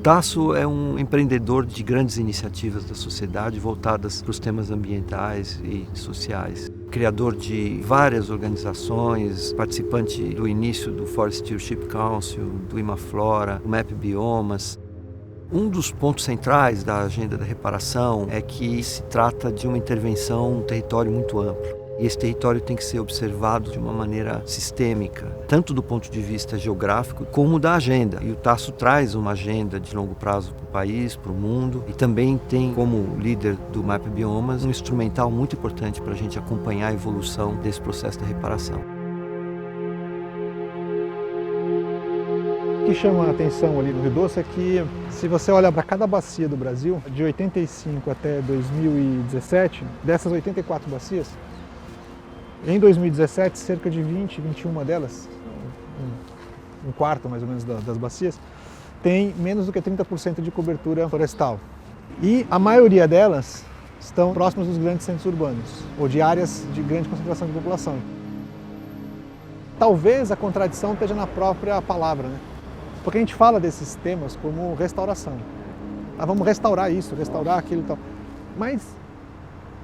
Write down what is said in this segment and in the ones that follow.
Tasso é um empreendedor de grandes iniciativas da sociedade voltadas para os temas ambientais e sociais. Criador de várias organizações, participante do início do Forest Stewardship Council, do Imaflora, do MAP Biomas. Um dos pontos centrais da agenda da reparação é que se trata de uma intervenção num território muito amplo. E esse território tem que ser observado de uma maneira sistêmica, tanto do ponto de vista geográfico como da agenda. E o Tasso traz uma agenda de longo prazo para o país, para o mundo, e também tem como líder do MAP Biomas um instrumental muito importante para a gente acompanhar a evolução desse processo de reparação. O que chama a atenção ali no Rio Doce é que, se você olha para cada bacia do Brasil, de 85 até 2017, dessas 84 bacias, em 2017, cerca de 21 delas, um quarto mais ou menos das bacias, tem menos do que 30% de cobertura florestal. E a maioria delas estão próximas dos grandes centros urbanos, ou de áreas de grande concentração de população. Talvez a contradição esteja na própria palavra, né? Porque a gente fala desses temas como restauração. Vamos restaurar isso, restaurar aquilo e tal. Mas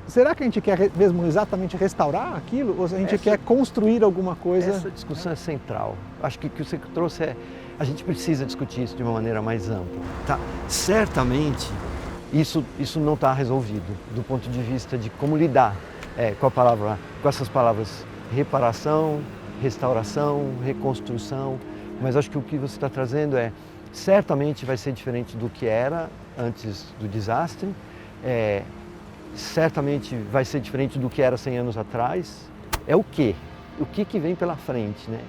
será que a gente quer mesmo exatamente restaurar aquilo? Ou a gente quer construir alguma coisa? Essa discussão é central. Acho que o que você trouxe é... A gente precisa discutir isso de uma maneira mais ampla. Tá? Certamente, isso não está resolvido do ponto de vista de como lidar com essas palavras reparação, restauração, reconstrução. Mas acho que o que você está trazendo certamente vai ser diferente do que era antes do desastre. Certamente vai ser diferente do que era 100 anos atrás. É o quê? O que vem pela frente, né?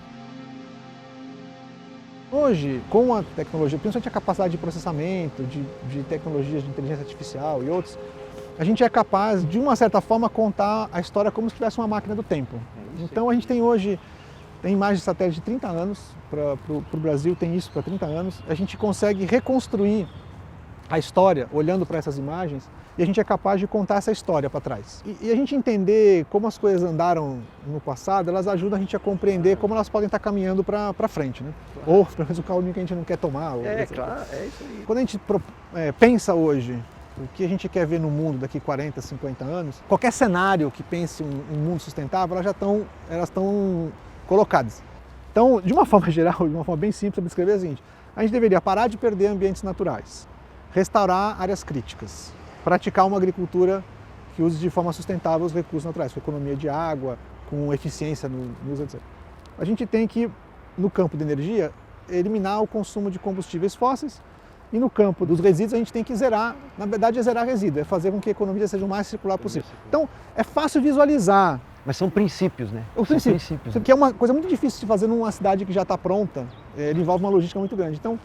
Hoje, com a tecnologia, principalmente a capacidade de processamento, de tecnologias de inteligência artificial e outros, a gente é capaz, de uma certa forma, contar a história como se tivesse uma máquina do tempo. Então a gente tem hoje, tem imagens de satélite de 30 anos, para o Brasil tem isso para 30 anos, a gente consegue reconstruir a história olhando para essas imagens e a gente é capaz de contar essa história para trás. E a gente entender como as coisas andaram no passado, elas ajudam a gente a compreender como elas podem estar caminhando para frente, né? Ou pelo menos o caminho que a gente não quer tomar. Claro, é isso aí. Quando a gente pensa hoje o que a gente quer ver no mundo daqui 40, 50 anos, qualquer cenário que pense um mundo sustentável, elas estão colocadas. Então, de uma forma geral, de uma forma bem simples, eu descrever o seguinte: a gente deveria parar de perder ambientes naturais, restaurar áreas críticas, praticar uma agricultura que use de forma sustentável os recursos naturais, com economia de água, com eficiência no uso, etc. A gente tem que, no campo de energia, eliminar o consumo de combustíveis fósseis, e no campo dos resíduos a gente tem que zerar, na verdade é zerar resíduo, é fazer com que a economia seja o mais circular possível. Então, é fácil visualizar. Mas são princípios, né? Os princípios. Que é uma coisa muito difícil de fazer numa cidade que já está pronta, ele envolve uma logística muito grande. Então,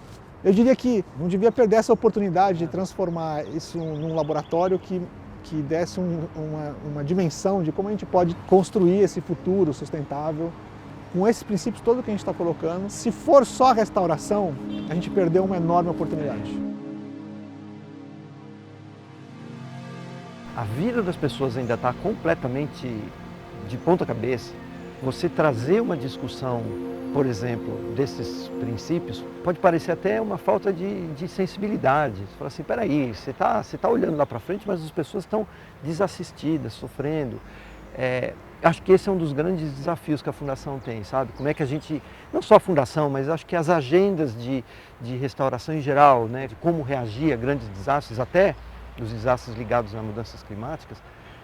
eu diria que não devia perder essa oportunidade de transformar isso num laboratório que desse uma dimensão de como a gente pode construir esse futuro sustentável com esses princípios todos que a gente está colocando. Se for só restauração, a gente perdeu uma enorme oportunidade. A vida das pessoas ainda está completamente de ponta cabeça. Você trazer uma discussão, por exemplo, desses princípios, pode parecer até uma falta de sensibilidade. Você fala assim, peraí, você tá olhando lá para frente, mas as pessoas estão desassistidas, sofrendo. Acho que esse é um dos grandes desafios que a Fundação tem, sabe? Como é que a gente, não só a Fundação, mas acho que as agendas de restauração em geral, né? De como reagir a grandes desastres, até os desastres ligados a mudanças climáticas,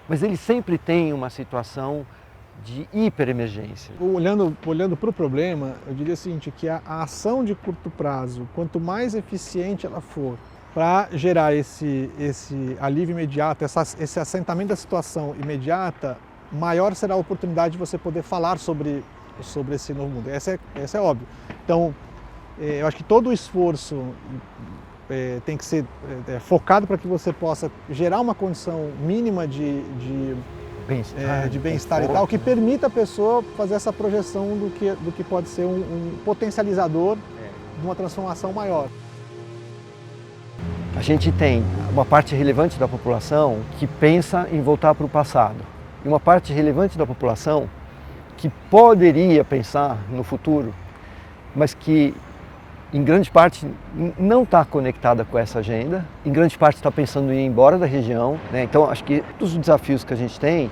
mas ele sempre tem uma situação de hiperemergência. Olhando para o problema, eu diria o seguinte, que a ação de curto prazo, quanto mais eficiente ela for para gerar esse alívio imediato, esse assentamento da situação imediata, maior será a oportunidade de você poder falar sobre esse novo mundo. Essa é óbvio. Então, eu acho que todo o esforço tem que ser focado para que você possa gerar uma condição mínima de bem-estar e tal, que permita a pessoa fazer essa projeção do que pode ser um potencializador de uma transformação maior. A gente tem uma parte relevante da população que pensa em voltar para o passado e uma parte relevante da população que poderia pensar no futuro, mas que em grande parte não está conectada com essa agenda, em grande parte está pensando em ir embora da região, né? Então acho que um dos desafios que a gente tem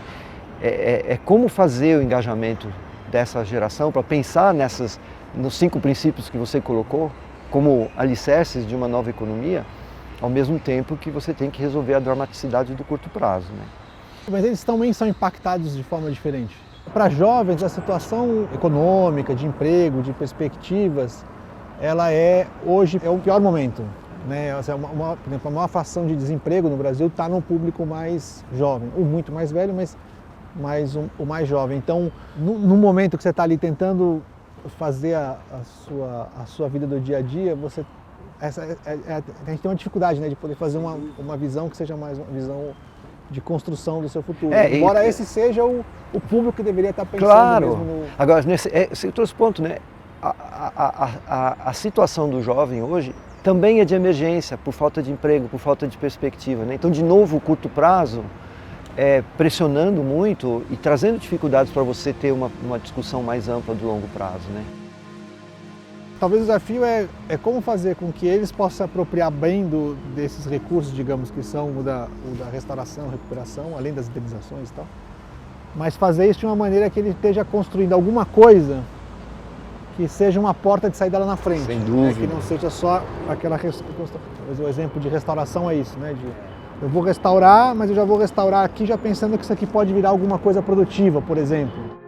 é como fazer o engajamento dessa geração para pensar nos 5 princípios que você colocou como alicerces de uma nova economia, ao mesmo tempo que você tem que resolver a dramaticidade do curto prazo, né? Mas eles também são impactados de forma diferente. Para jovens, a situação econômica, de emprego, de perspectivas, ela hoje é o pior momento, né? Por exemplo, a maior fração de desemprego no Brasil está no público mais jovem, ou muito mais velho, mas o mais jovem. Então, no momento que você está ali tentando fazer a sua vida do dia a dia, a gente tem uma dificuldade, né, de poder fazer uma visão que seja mais uma visão de construção do seu futuro. Embora esse seja o público que deveria estar pensando mesmo no... Agora, você trouxe ponto, né? A situação do jovem hoje também é de emergência, por falta de emprego, por falta de perspectiva, né? Então, de novo, o curto prazo pressionando muito e trazendo dificuldades para você ter uma discussão mais ampla do longo prazo, né? Talvez o desafio é como fazer com que eles possam se apropriar bem desses recursos, digamos, que são o da restauração, recuperação, além das indenizações e tal, mas fazer isso de uma maneira que ele esteja construindo alguma coisa que seja uma porta de saída lá na frente. Sem dúvida. Né? Que não seja só aquela... O exemplo de restauração é isso, né? Eu vou restaurar, mas eu já vou restaurar aqui já pensando que isso aqui pode virar alguma coisa produtiva, por exemplo.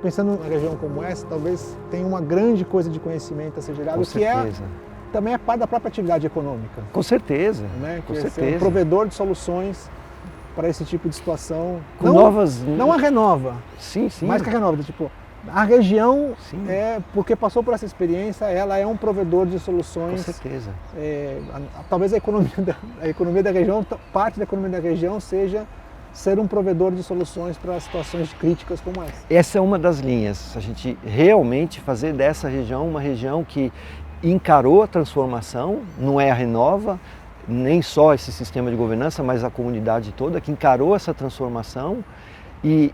Pensando numa região como essa, talvez tenha uma grande coisa de conhecimento a ser gerado, que também é parte da própria atividade econômica. Com certeza, né? Com que certeza. É um provedor de soluções para esse tipo de situação. Com novas... Não a renova. Sim, sim. Mais que a renova, tipo... A região, sim, porque passou por essa experiência, ela é um provedor de soluções. Com certeza. Talvez a economia da região, parte da economia da região seja ser um provedor de soluções para situações críticas como essa. Essa é uma das linhas, a gente realmente fazer dessa região uma região que encarou a transformação, não é a Renova, nem só esse sistema de governança, mas a comunidade toda que encarou essa transformação e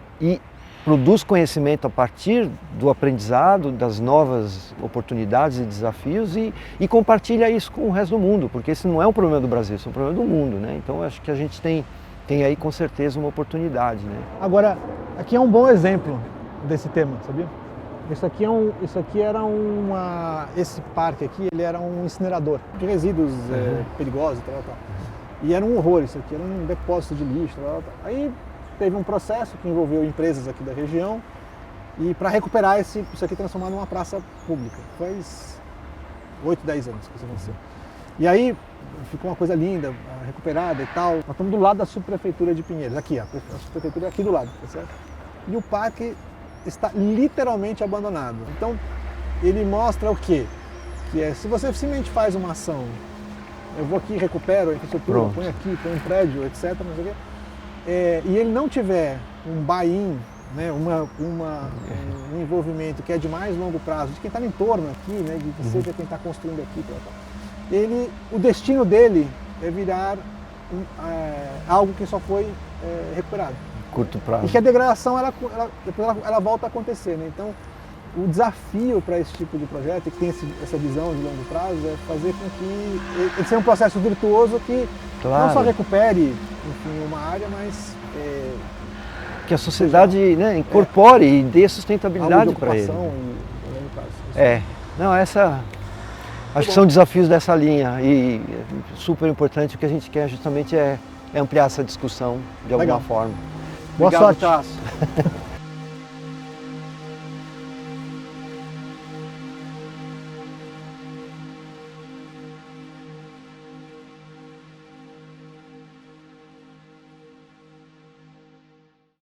produz conhecimento a partir do aprendizado, das novas oportunidades e desafios e compartilha isso com o resto do mundo, porque esse não é um problema do Brasil, esse é um problema do mundo, né? Então eu acho que a gente tem aí com certeza uma oportunidade, né? Agora, aqui é um bom exemplo desse tema, sabia? Esse parque aqui, ele era um incinerador de resíduos perigosos e tal. E era um horror isso aqui, era um depósito de lixo, tal. Aí teve um processo que envolveu empresas aqui da região e para recuperar isso aqui transformar numa praça pública. Faz 8, 10 anos que isso aconteceu. E aí ficou uma coisa linda, recuperada e tal. Nós estamos do lado da subprefeitura de Pinheiros, aqui, a subprefeitura é aqui do lado, tá certo? E o parque está literalmente abandonado. Então ele mostra o quê? Que se você simplesmente faz uma ação, eu vou aqui, recupero a infraestrutura, põe aqui, põe um prédio, etc. Não sei o quê. E ele não tiver um buy-in, né, um envolvimento que é de mais longo prazo, de quem está no entorno aqui, né, de seja quem está construindo aqui, o destino dele é virar algo que só foi recuperado. Curto prazo. E que a degradação depois ela volta a acontecer, né? Então o desafio para esse tipo de projeto, que tem essa visão de longo prazo, é fazer com que ele seja um processo virtuoso que não só recupere, enfim, uma área, mas que a sociedade, né, incorpore e dê sustentabilidade para ele. Acho que são desafios dessa linha e super importante. O que a gente quer justamente é ampliar essa discussão de alguma forma. Boa sorte. Tasso.